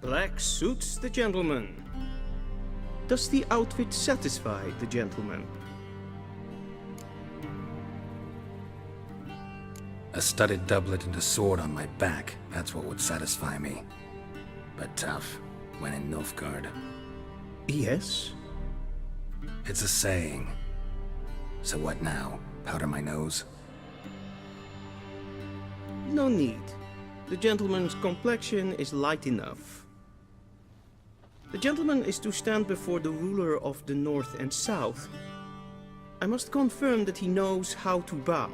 Black suits the gentleman. Does the outfit satisfy the gentleman? A studded doublet and a sword on my back, that's what would satisfy me. But tough, when in Nilfgaard. Yes? It's a saying. So what now? Powder my nose? No need. The gentleman's complexion is light enough. The gentleman is to stand before the ruler of the North and South. I must confirm that he knows how to bow.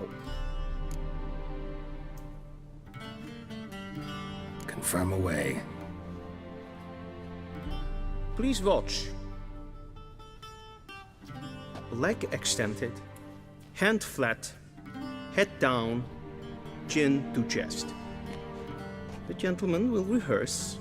Confirm away. Please watch. Leg extended, hand flat, head down, chin to chest. The gentleman will rehearse.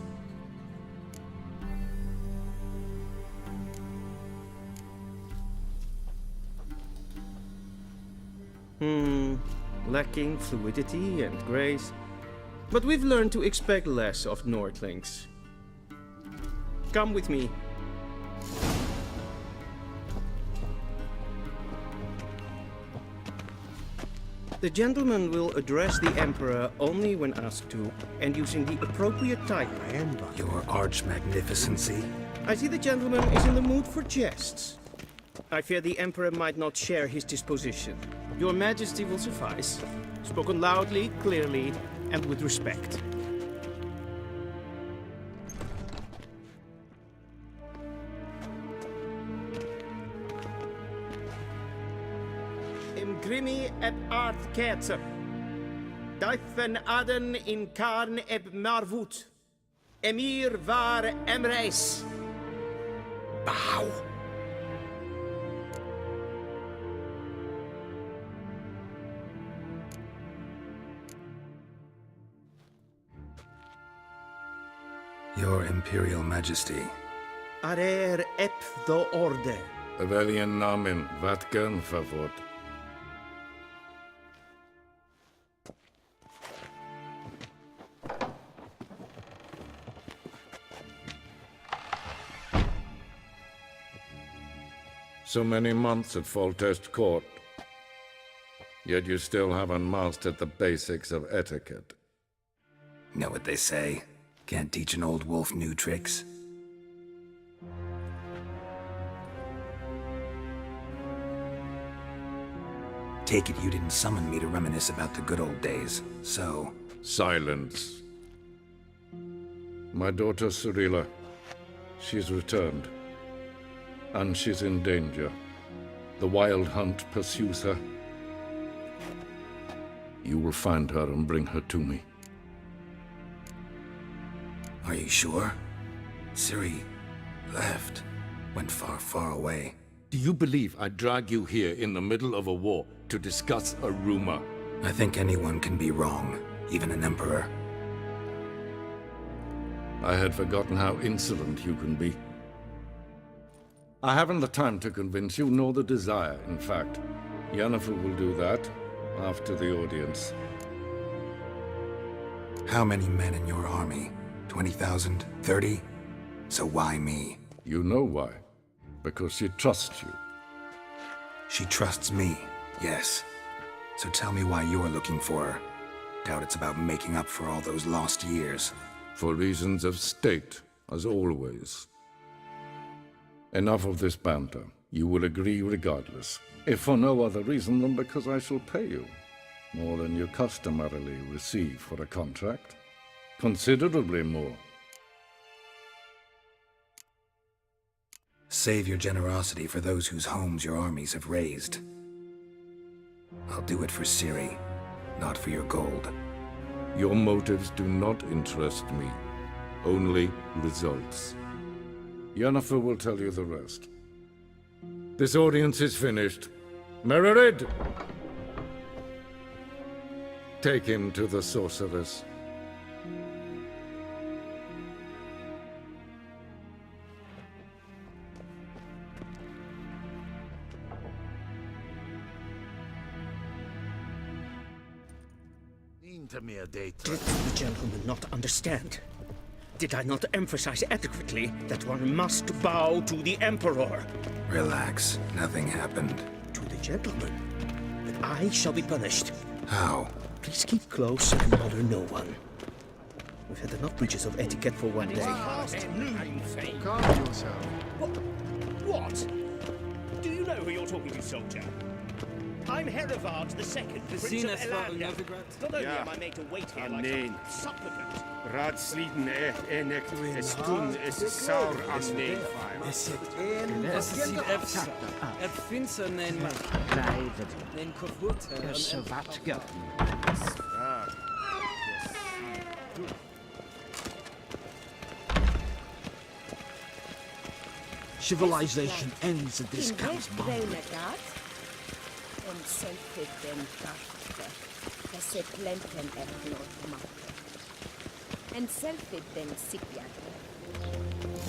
Lacking fluidity and grace. But we've learned to expect less of Nordlings. Come with me. The gentleman will address the Emperor only when asked to, and using the appropriate title. Your arch-magnificency? I see the gentleman is in the mood for jests. I fear the Emperor might not share his disposition. Your Majesty will suffice. Spoken loudly, clearly, and with respect. Im grimi eb art ketzer. Daithen aden in karn eb marvut. Emir var emreis. Bow! Your Imperial Majesty. Arer ep the orde. Veljen namen, vatgen favort. So many months at Foltest Court, yet you still haven't mastered the basics of etiquette. Know what they say? Can't teach an old wolf new tricks. Take it you didn't summon me to reminisce about the good old days, so... Silence. My daughter Cyrilla, she's returned. And she's in danger. The Wild Hunt pursues her. You will find her and bring her to me. Are you sure? Ciri left. Went far, far away. Do you believe I drag you here in the middle of a war to discuss a rumor? I think anyone can be wrong, even an emperor. I had forgotten how insolent you can be. I haven't the time to convince you, nor the desire, in fact. Yennefer will do that after the audience. How many men in your army? 20,000? 30? So why me? You know why. Because she trusts you. She trusts me, yes. So tell me why you're looking for her. Doubt it's about making up for all those lost years. For reasons of state, as always. Enough of this banter. You will agree regardless. If for no other reason than because I shall pay you. More than you customarily receive for a contract. Considerably more. Save your generosity for those whose homes your armies have razed. I'll do it for Ciri, not for your gold. Your motives do not interest me. Only results. Yennefer will tell you the rest. This audience is finished. Mererid! Take him to the sorceress. Did the gentleman not understand? Did I not emphasize adequately that one must bow to the Emperor? Relax. Nothing happened. To the gentleman. But I shall be punished. How? Please keep close and bother no one. We've had enough breaches of etiquette for one day. Calm yourself. What? Do you know who you're talking to, soldier? I'm Herivard II, Prince of Elanda. Not only am I made to wait here like some supplicant. Raadsliden enek estun is saur aan neefvaar. Civilization ends at this camp's boundary.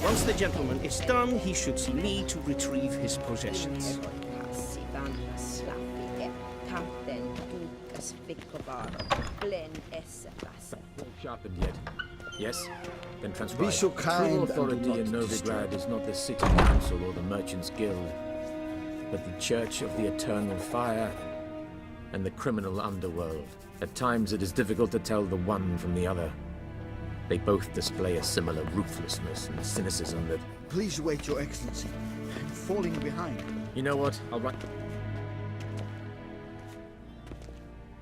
Once the gentleman is done, he should see me to retrieve his possessions. Sharpened yet? Yes? Then transcribe. Be so kind True and do authority not in destroy. Novigrad is not the city council or the merchants' guild, but the Church of the Eternal Fire and the criminal underworld. At times it is difficult to tell the one from the other. They both display a similar ruthlessness and cynicism that... Please wait, Your Excellency. I'm falling behind. You know what? I'll write...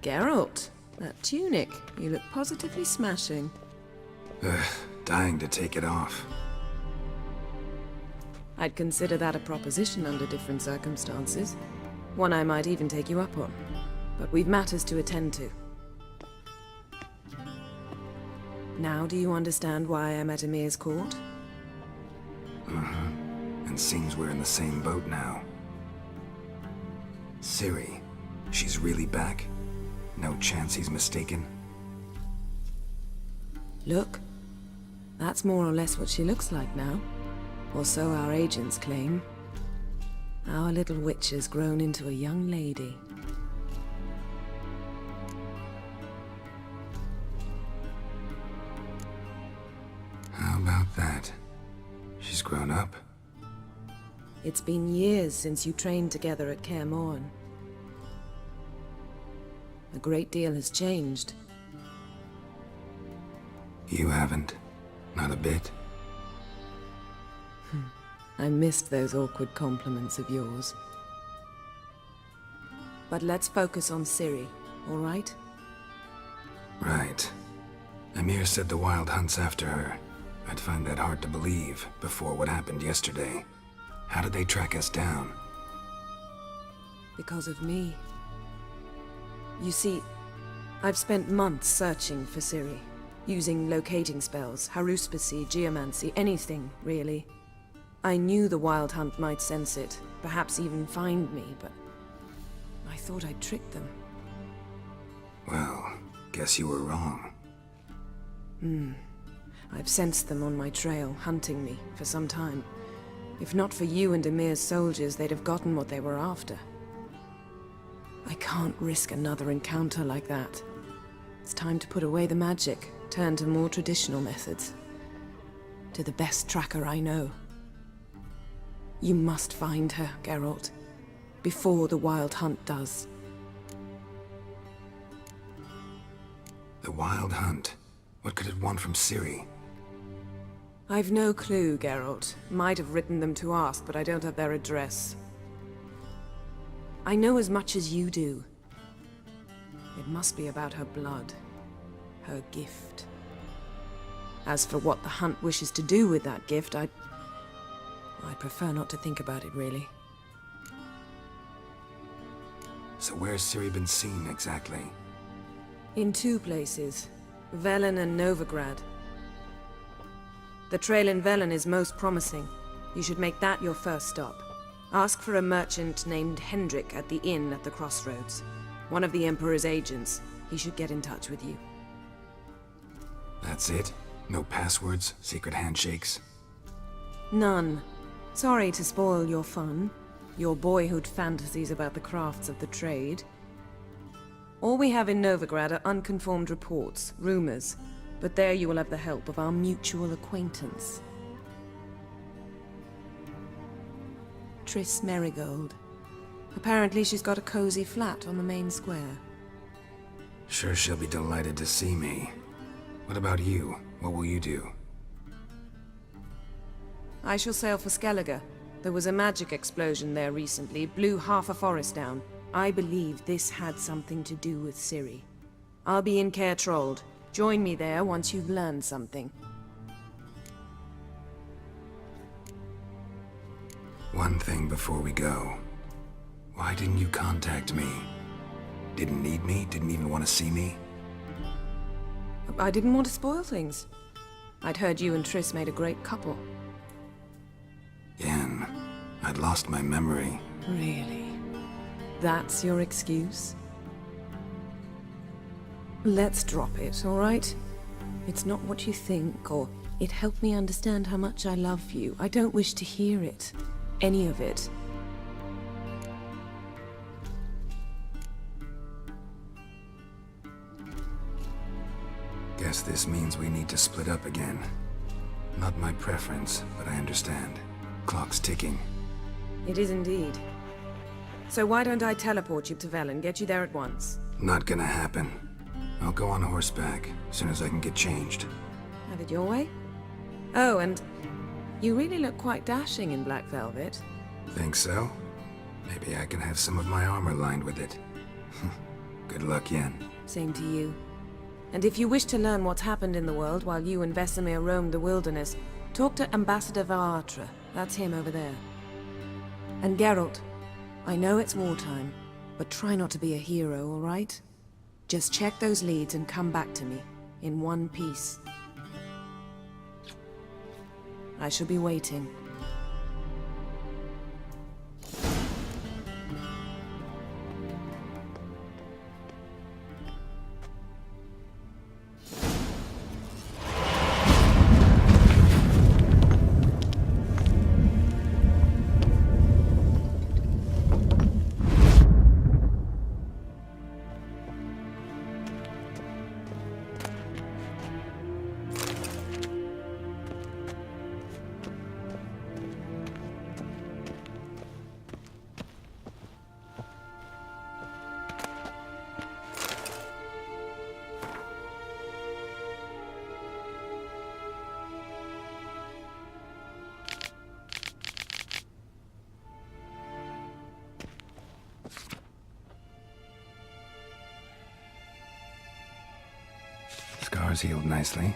Geralt, that tunic. You look positively smashing. Dying to take it off. I'd consider that a proposition under different circumstances. One I might even take you up on. But we've matters to attend to. Now do you understand why I'm at Emir's court? And seems we're in the same boat now. Ciri, she's really back? No chance he's mistaken? Look. That's more or less what she looks like now. Or so our agents claim. Our little witch has grown into a young lady. How about that? She's grown up. It's been years since you trained together at Kaer Morhen. A great deal has changed. You haven't. Not a bit. I missed those awkward compliments of yours. But let's focus on Ciri, all right? Right. Emir said the Wild Hunt's after her. I'd find that hard to believe before what happened yesterday. How did they track us down? Because of me. You see, I've spent months searching for Ciri, using locating spells, haruspicy, geomancy, anything, really. I knew the Wild Hunt might sense it, perhaps even find me, but I thought I'd tricked them. Well, guess you were wrong. I've sensed them on my trail, hunting me, for some time. If not for you and Emir's soldiers, they'd have gotten what they were after. I can't risk another encounter like that. It's time to put away the magic, turn to more traditional methods. To the best tracker I know. You must find her, Geralt, before the Wild Hunt does. The Wild Hunt? What could it want from Ciri? I've no clue, Geralt. Might have written them to ask, but I don't have their address. I know as much as you do. It must be about her blood. Her gift. As for what the Hunt wishes to do with that gift, I'd prefer not to think about it, really. So where's Ciri been seen, exactly? In two places. Velen and Novigrad. The trail in Velen is most promising. You should make that your first stop. Ask for a merchant named Hendrik at the inn at the crossroads. One of the Emperor's agents. He should get in touch with you. That's it? No passwords? Secret handshakes? None. Sorry to spoil your fun. Your boyhood fantasies about the crafts of the trade. All we have in Novigrad are unconfirmed reports, rumors. But there you will have the help of our mutual acquaintance. Triss Merigold. Apparently she's got a cozy flat on the main square. Sure she'll be delighted to see me. What about you? What will you do? I shall sail for Skellige. There was a magic explosion there recently, blew half a forest down. I believe this had something to do with Ciri. I'll be in Caer Trold. Join me there once you've learned something. One thing before we go. Why didn't you contact me? Didn't need me? Didn't even want to see me? I didn't want to spoil things. I'd heard you and Triss made a great couple. Yen, I'd lost my memory. Really? That's your excuse? Let's drop it, all right? It's not what you think, or it helped me understand how much I love you. I don't wish to hear it. Any of it. Guess this means we need to split up again. Not my preference, but I understand. Clock's ticking. It is indeed. So why don't I teleport you to Velen, get you there at once? Not gonna happen. I'll go on horseback, as soon as I can get changed. Have it your way? Oh, and you really look quite dashing in black velvet. Think so? Maybe I can have some of my armor lined with it. Good luck, Yen. Same to you. And if you wish to learn what's happened in the world while you and Vesemir roamed the wilderness, talk to Ambassador Varatra. That's him over there. And Geralt, I know it's wartime, but try not to be a hero, all right? Just check those leads and come back to me, in one piece. I shall be waiting. Scars healed nicely.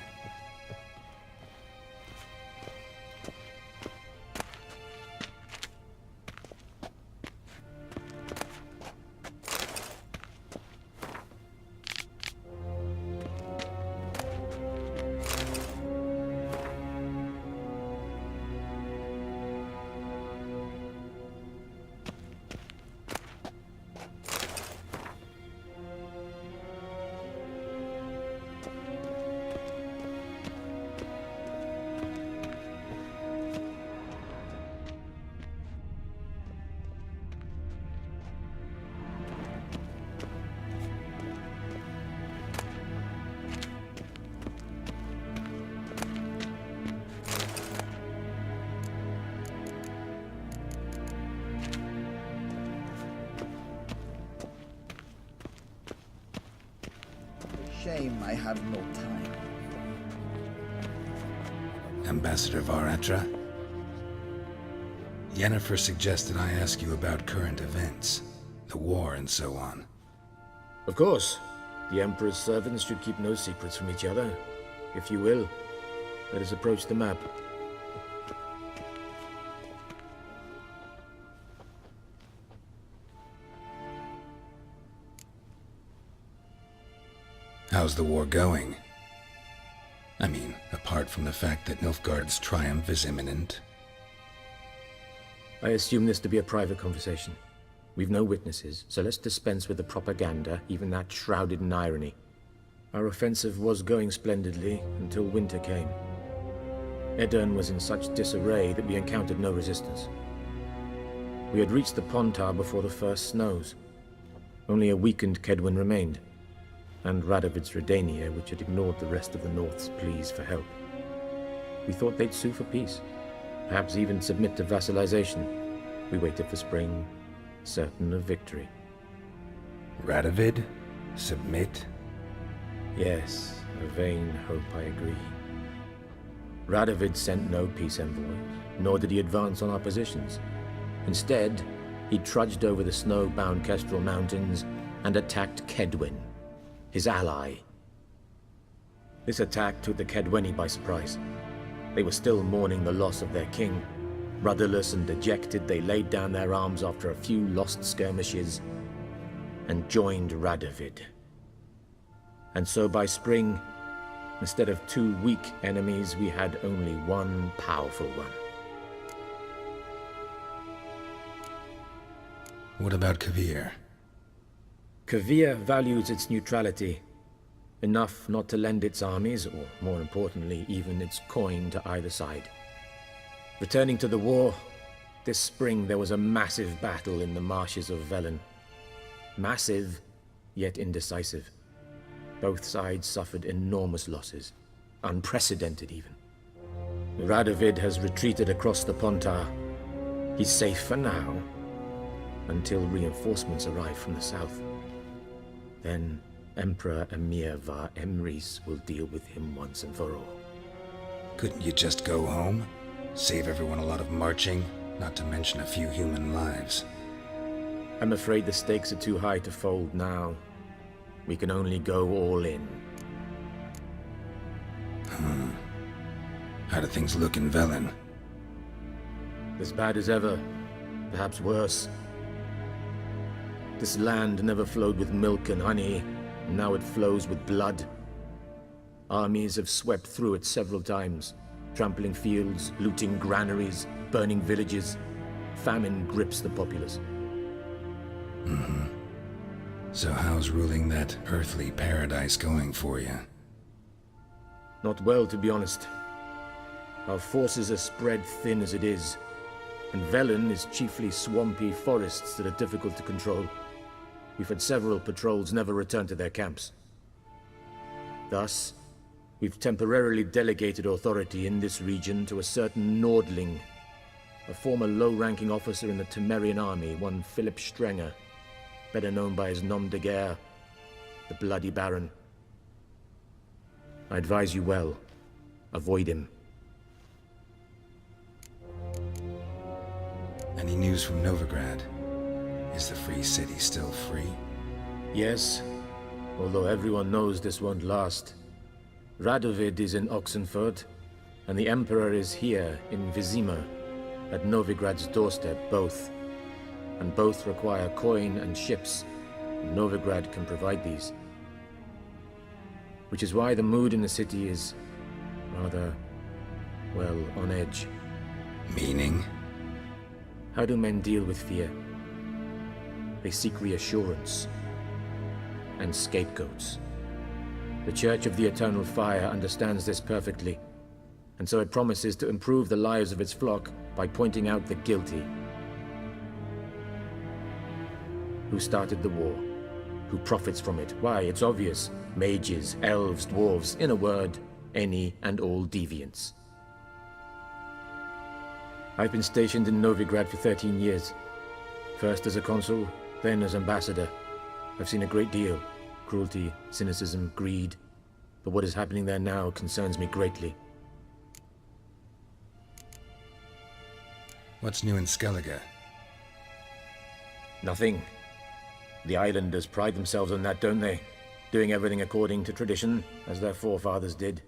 Shame I have no time. Ambassador Varatra? Yennefer suggested I ask you about current events, the war and so on. Of course. The Emperor's servants should keep no secrets from each other. If you will, let us approach the map. How's the war going? I mean, apart from the fact that Nilfgaard's triumph is imminent. I assume this to be a private conversation. We've no witnesses, so let's dispense with the propaganda, even that shrouded in irony. Our offensive was going splendidly until winter came. Edirn was in such disarray that we encountered no resistance. We had reached the Pontar before the first snows. Only a weakened Kedwin remained. and Radovid's Redania, which had ignored the rest of the North's pleas for help. We thought they'd sue for peace, perhaps even submit to vassalization. We waited for spring, certain of victory. Radovid? Submit? Yes, a vain hope, I agree. Radovid sent no peace envoys, nor did he advance on our positions. Instead, he trudged over the snow-bound Kestrel Mountains and attacked Kedwen, his ally. This attack took the Kedweni by surprise. They were still mourning the loss of their king. Rudderless and dejected, they laid down their arms after a few lost skirmishes and joined Radovid. And so by spring, instead of 2 weak enemies, we had only one powerful one. What about Kavir? Kavir values its neutrality, enough not to lend its armies, or more importantly, even its coin to either side. Returning to the war, this spring there was a massive battle in the marshes of Velen. Massive, yet indecisive. Both sides suffered enormous losses, unprecedented even. Radovid has retreated across the Pontar. He's safe for now, until reinforcements arrive from the south. Then Emperor Emir var Emrys will deal with him once and for all. Couldn't you just go home? Save everyone a lot of marching, not to mention a few human lives. I'm afraid the stakes are too high to fold now. We can only go all in. How do things look in Velen? As bad as ever, perhaps worse. This land never flowed with milk and honey, and now it flows with blood. Armies have swept through it several times, trampling fields, looting granaries, burning villages. Famine grips the populace. So how's ruling that earthly paradise going for you? Not well, to be honest. Our forces are spread thin as it is, and Velen is chiefly swampy forests that are difficult to control. We've had several patrols never return to their camps. Thus, we've temporarily delegated authority in this region to a certain Nordling, a former low-ranking officer in the Temerian army, one Philip Strenger, better known by his nom de guerre, the Bloody Baron. I advise you well. Avoid him. Any news from Novigrad? Is the free city still free? Yes, although everyone knows this won't last. Radovid is in Oxenfurt, and the Emperor is here in Vizima, at Novigrad's doorstep, both. And both require coin and ships. Novigrad can provide these. Which is why the mood in the city is rather, well, on edge. Meaning? How do men deal with fear? They seek reassurance and scapegoats. The Church of the Eternal Fire understands this perfectly, and so it promises to improve the lives of its flock by pointing out the guilty. Who started the war? Who profits from it? Why, it's obvious. Mages, elves, dwarves, in a word, any and all deviants. I've been stationed in Novigrad for 13 years. First as a consul, then as ambassador. I've seen a great deal. Cruelty, cynicism, greed. But what is happening there now concerns me greatly. What's new in Skellige? Nothing. The islanders pride themselves on that, don't they? Doing everything according to tradition, as their forefathers did.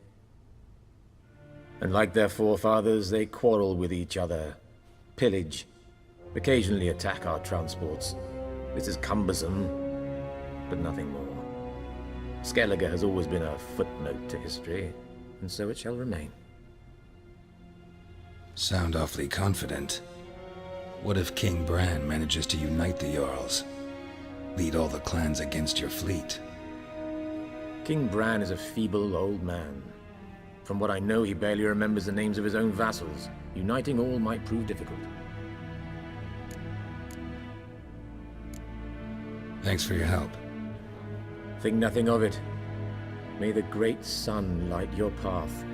And like their forefathers, they quarrel with each other, pillage, occasionally attack our transports. This is cumbersome, but nothing more. Skellige has always been a footnote to history, and so it shall remain. Sound awfully confident. What if King Bran manages to unite the Jarls? Lead all the clans against your fleet? King Bran is a feeble old man. From what I know, he barely remembers the names of his own vassals. Uniting all might prove difficult. Thanks for your help. Think nothing of it. May the great sun light your path.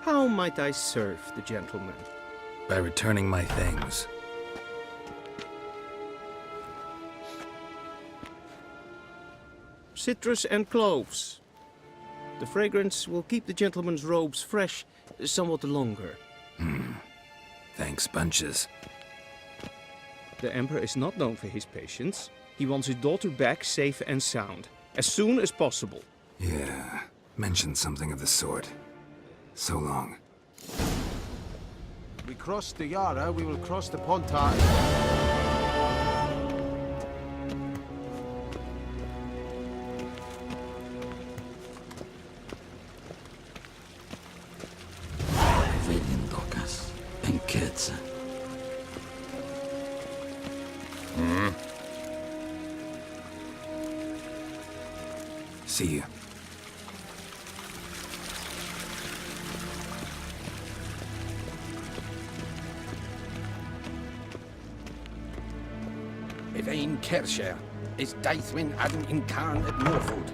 How might I serve the gentleman? By returning my things. Citrus and cloves. The fragrance will keep the gentleman's robes fresh somewhat longer. Thanks, bunches. The Emperor is not known for his patience. He wants his daughter back safe and sound, as soon as possible. Yeah, mentioned something of the sort. So long. We cross the Yara, we will cross the Pontar. See you. Evain Kersher is Daithwin Adam in Khan at Morford.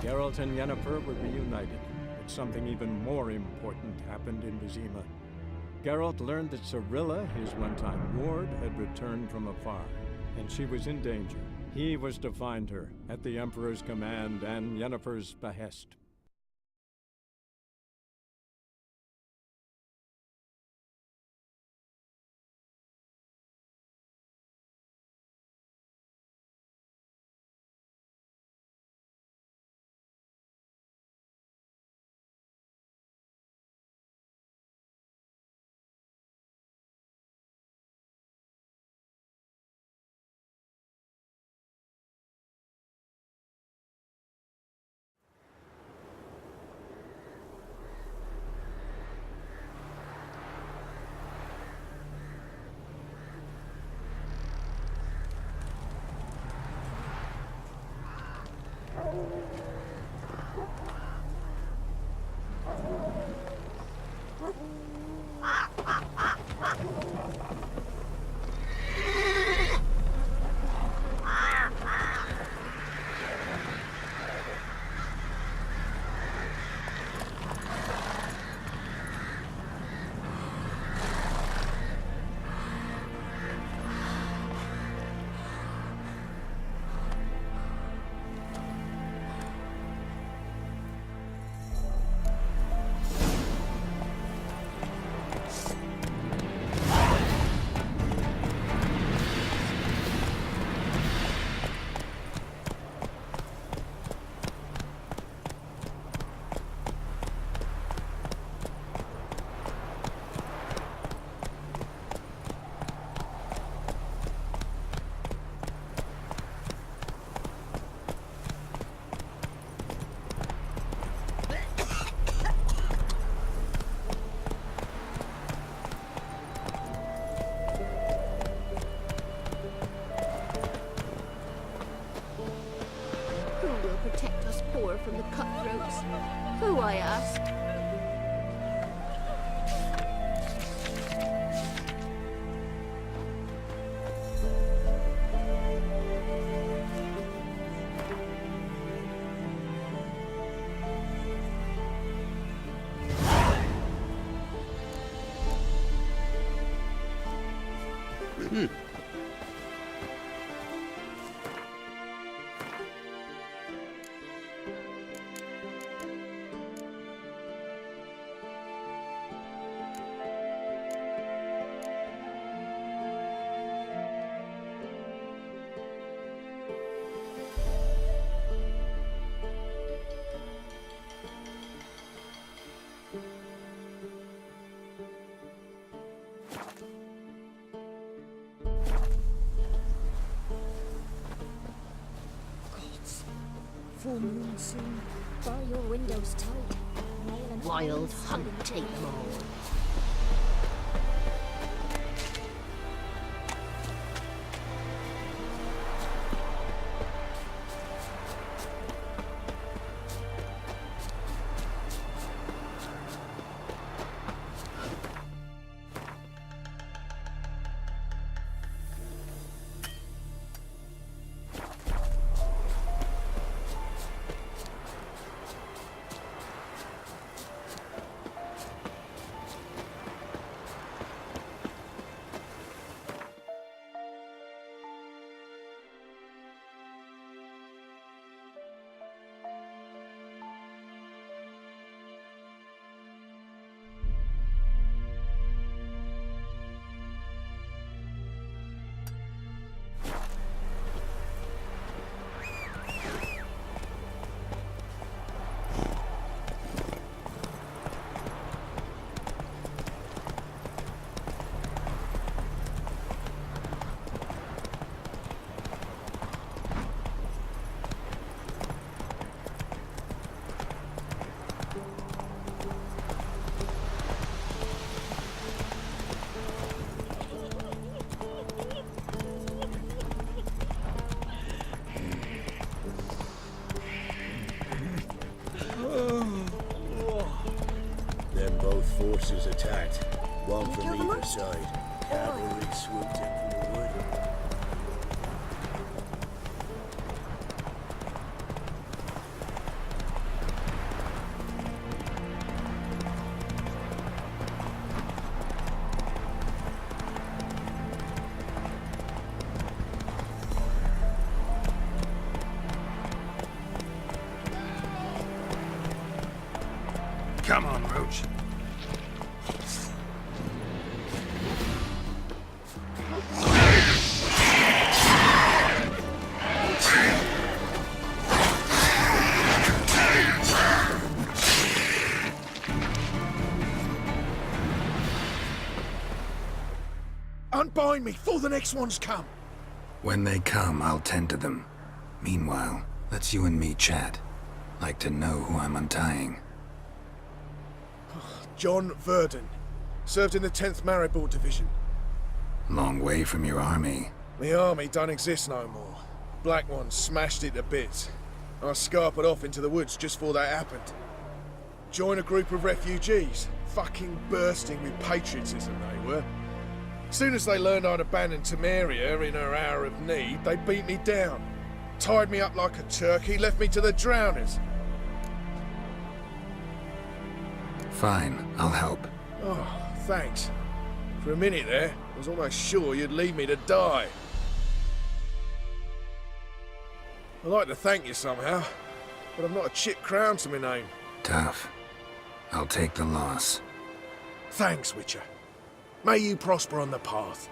Geralt and Yennefer were reunited, but something even more important happened in Vizima. Geralt learned that Cirilla, his one-time ward, had returned from afar, and she was in danger. He was to find her, at the Emperor's command and Yennefer's behest. Protect us poor from the cutthroats. Who, I ask? Full moon soon. Bar your windows tight. Wild hunt, take them all. Forces attacked, one from either side. Cavalry swooped in from the wood. Come on, Roach. Unbind me before the next ones come. When they come, I'll tend to them. Meanwhile, let's you and me chat. Like to know who I'm untying. John Verdon. Served in the 10th Maribor Division. Long way from your army. The army don't exist no more. Black Ones smashed it to bits. I scarpered off into the woods just before that happened. Joined a group of refugees. Fucking bursting with patriotism they were. Soon as they learned I'd abandoned Temeria in her hour of need, they beat me down. Tied me up like a turkey, left me to the drowners. Fine, I'll help. Oh, thanks. For a minute there, I was almost sure you'd leave me to die. I'd like to thank you somehow, but I've not a chip crown to my name. Tough. I'll take the loss. Thanks, Witcher. May you prosper on the path.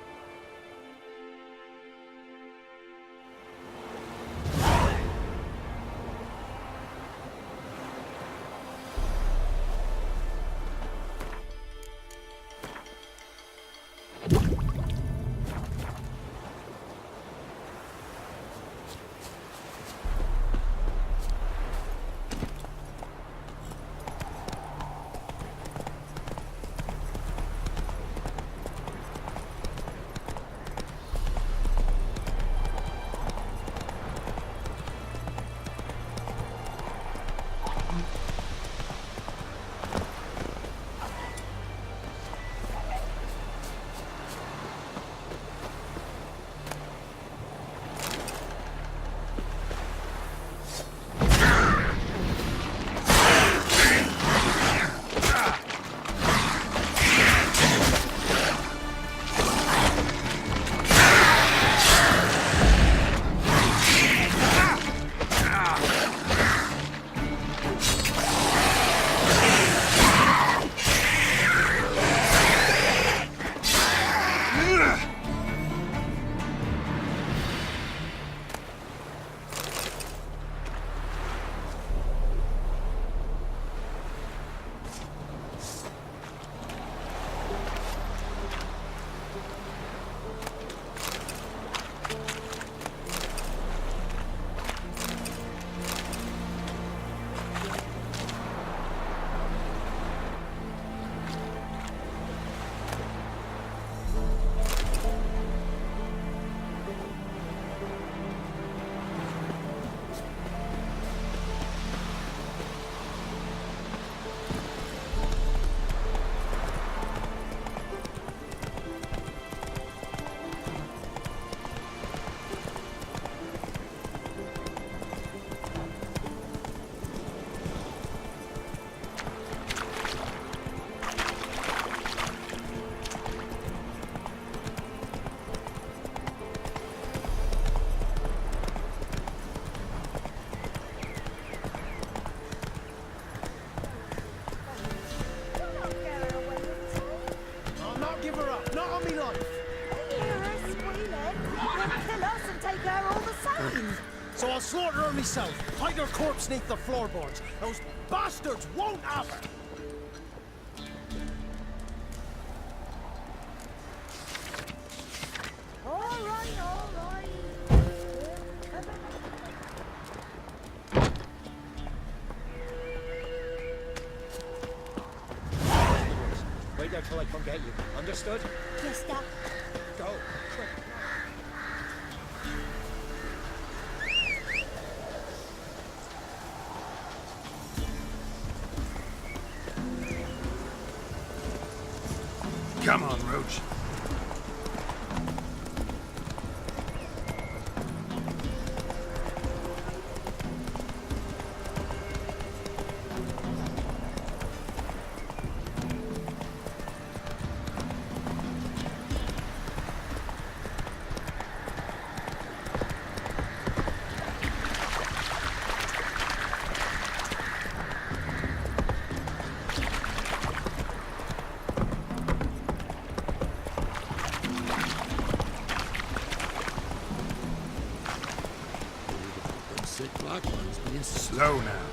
take her all the same. So I'll slaughter her myself. Hide her corpse neath the floorboards. Those bastards won't have her. All right, all right. Wait there till I come get you. Understood? Yes, Dad. Go. Quick. Come on, Roach. Black ones being slow now.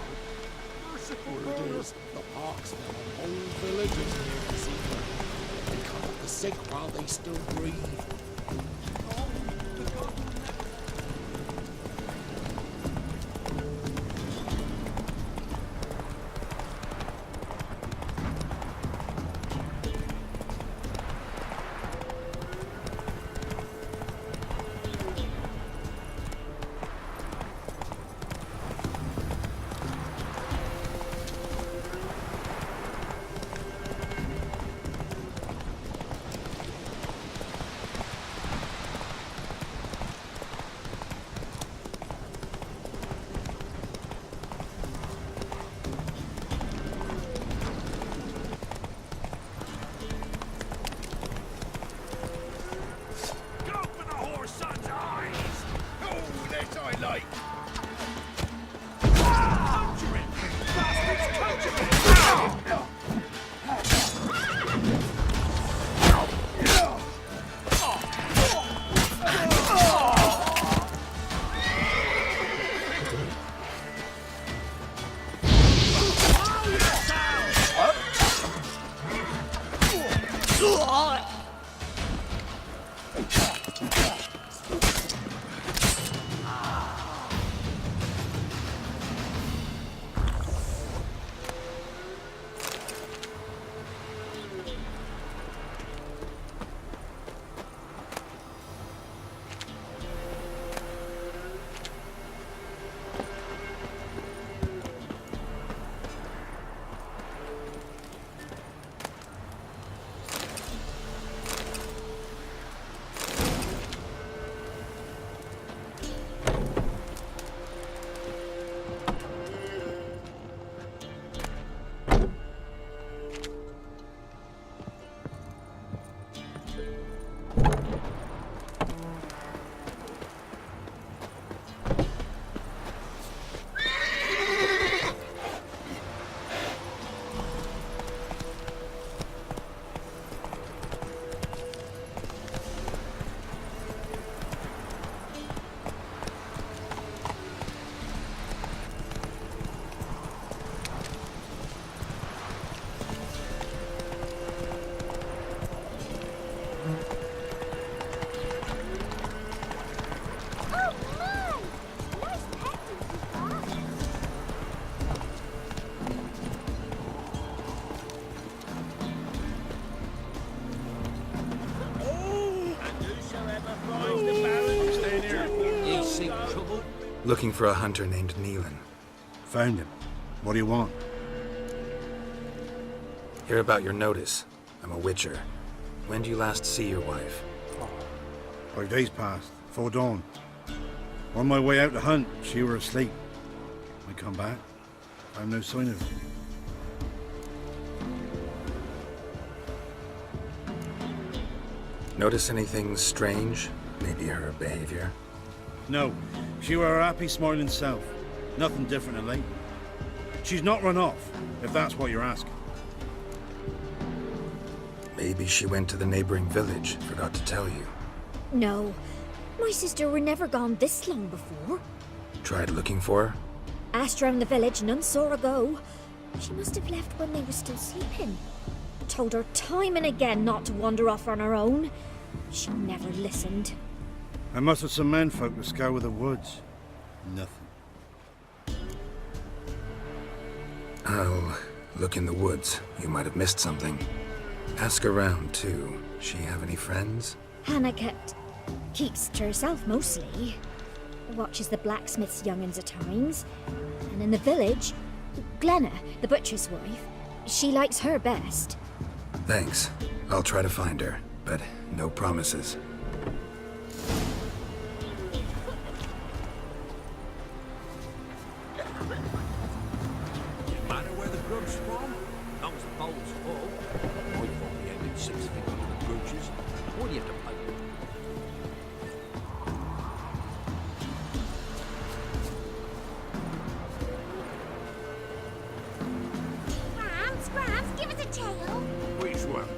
Word is, the Hawks fell on whole villages near the sea. They cut up the sick while they still breathe. Looking for a hunter named Neelan. Found him. What do you want? Hear about your notice. I'm a witcher. When do you last see your wife? 5 days passed, before dawn. On my way out to hunt, she were asleep. I come back, found no sign of her. Notice anything strange? Maybe her behavior? No, she were her happy, smiling self. Nothing different than late. She's not run off, if that's what you're asking. Maybe she went to the neighboring village, forgot to tell you. No. My sister were never gone this long before. Tried looking for her? Asked round the village, none saw her go. She must have left when they were still sleeping. Told her time and again not to wander off on her own. She never listened. I mustered some menfolk to scour the woods. Nothing. I'll look in the woods. You might have missed something. Ask around, too. She have any friends? Hannah keeps to herself mostly. Watches the blacksmith's young'uns at times. And in the village, Glenna, the butcher's wife, she likes her best. Thanks. I'll try to find her, but no promises. Matter where the grub's from, as long as the bowl's full. I've only ended 6 feet under the brooches. What do you have to pay? Grams, give us a tale. Which one?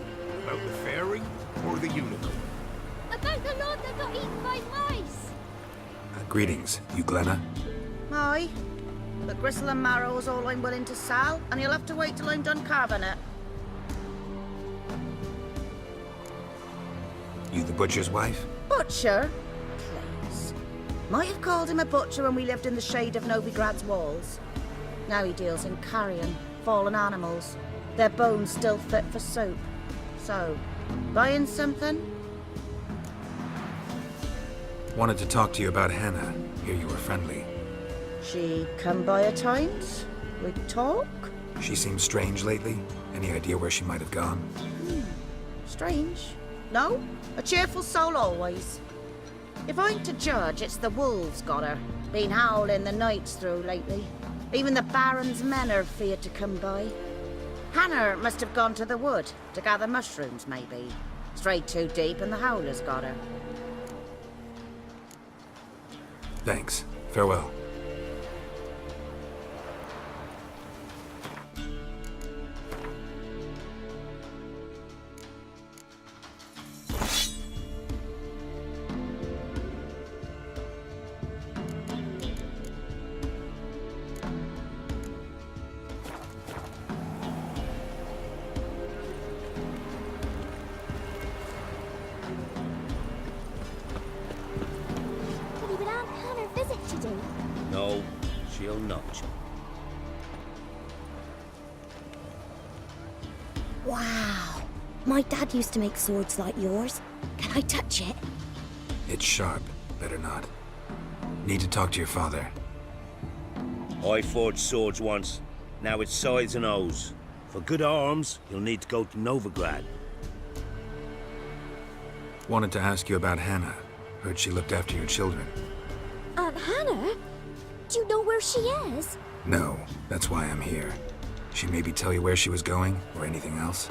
About the fairy or the unicorn? About the lord that got eaten by mice. Greetings, you Glenna? Aye. But gristle and marrow is all I'm willing to sell, and you'll have to wait till I'm done carving it. You the butcher's wife? Butcher? Please. Might have called him a butcher when we lived in the shade of Novigrad's walls. Now he deals in carrion, fallen animals. Their bones still fit for soup. So, buying something? Wanted to talk to you about Hannah. Hear you were friendly. She come by at times? We talk? She seems strange lately. Any idea where she might have gone? Strange. No, a cheerful soul always. If I'm to judge, it's the wolves got her. Been howling the nights through lately. Even the Baron's men are feared to come by. Hannah must have gone to the wood to gather mushrooms, maybe. Strayed too deep and the howlers got her. Thanks. Farewell. But Aunt Hannah visit today. No, she'll not. Wow. My dad used to make swords like yours. Can I touch it? It's sharp. Better not. Need to talk to your father. I forged swords once. Now it's scythes and hoes. For good arms, you'll need to go to Novigrad. Wanted to ask you about Hannah. Heard she looked after your children. Aunt Hannah? Do you know where she is? No, that's why I'm here. She maybe tell you where she was going, or anything else?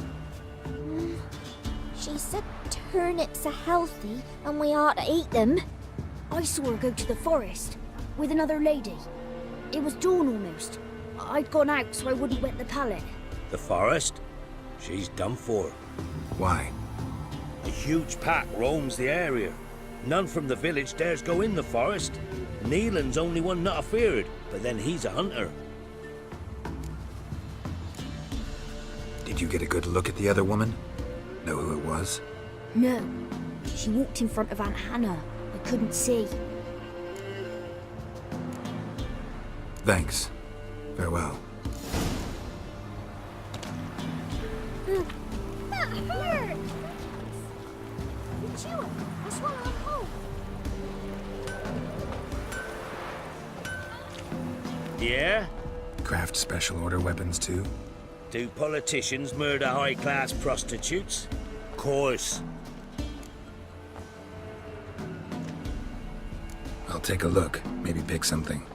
She said turnips are healthy and we ought to eat them. I saw her go to the forest with another lady. It was dawn almost. I'd gone out so I wouldn't wet the pallet. The forest? She's done for. Why? A huge pack roams the area. None from the village dares go in the forest. Neelan's only one not afeared, but then he's a hunter. Did you get a good look at the other woman? Know who it was? No. She walked in front of Aunt Hannah. I couldn't see. Thanks. Farewell. That hurt! You chew it. I'll swallow it whole. Yeah? Craft special order weapons too? Do politicians murder high-class prostitutes? Course. I'll take a look. Maybe pick something.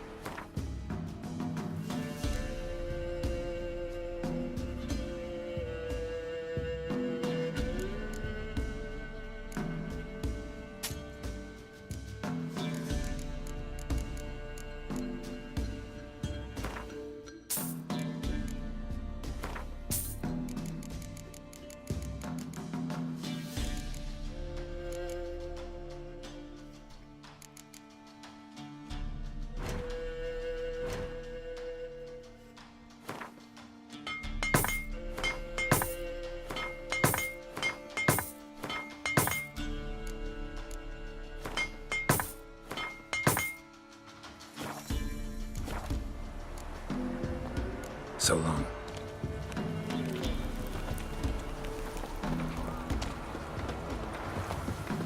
So long.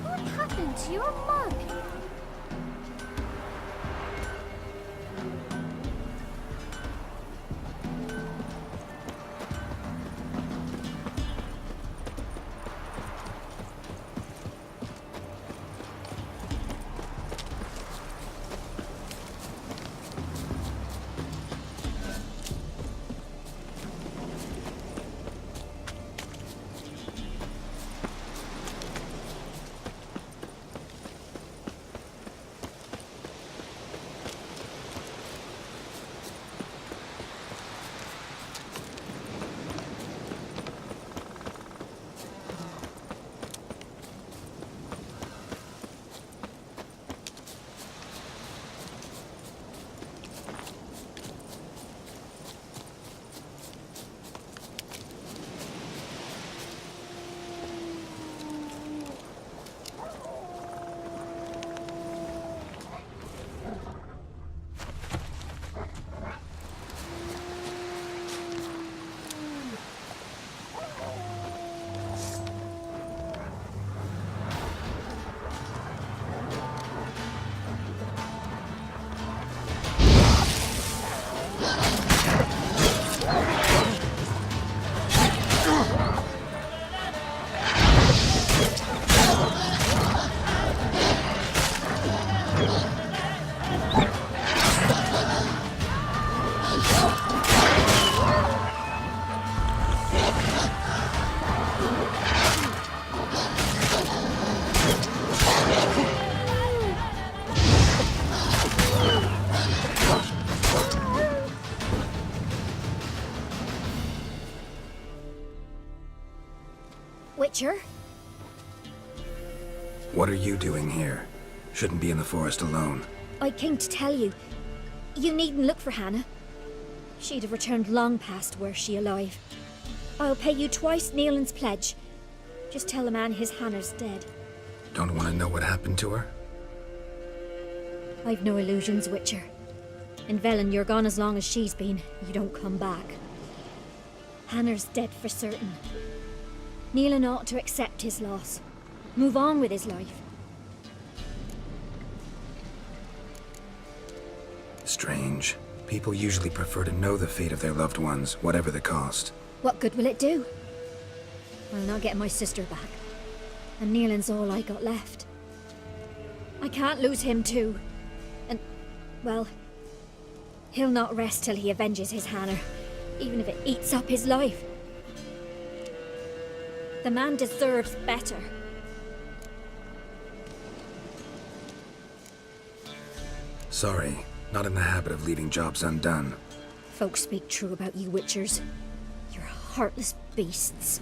What happened to your mug? Witcher? What are you doing here? Shouldn't be in the forest alone. I came to tell you. You needn't look for Hannah. She'd have returned long past were she alive. I'll pay you twice Neelan's pledge. Just tell the man his Hannah's dead. Don't want to know what happened to her? I've no illusions, Witcher. In Velen, you're gone as long as she's been. You don't come back. Hannah's dead for certain. Neelan ought to accept his loss. Move on with his life. Strange. People usually prefer to know the fate of their loved ones, whatever the cost. What good will it do? I'll not get my sister back. And Neelan's all I got left. I can't lose him too. And, well, he'll not rest till he avenges his Hannah, even if it eats up his life. The man deserves better. Sorry, not in the habit of leaving jobs undone. Folks speak true about you Witchers. You're heartless beasts.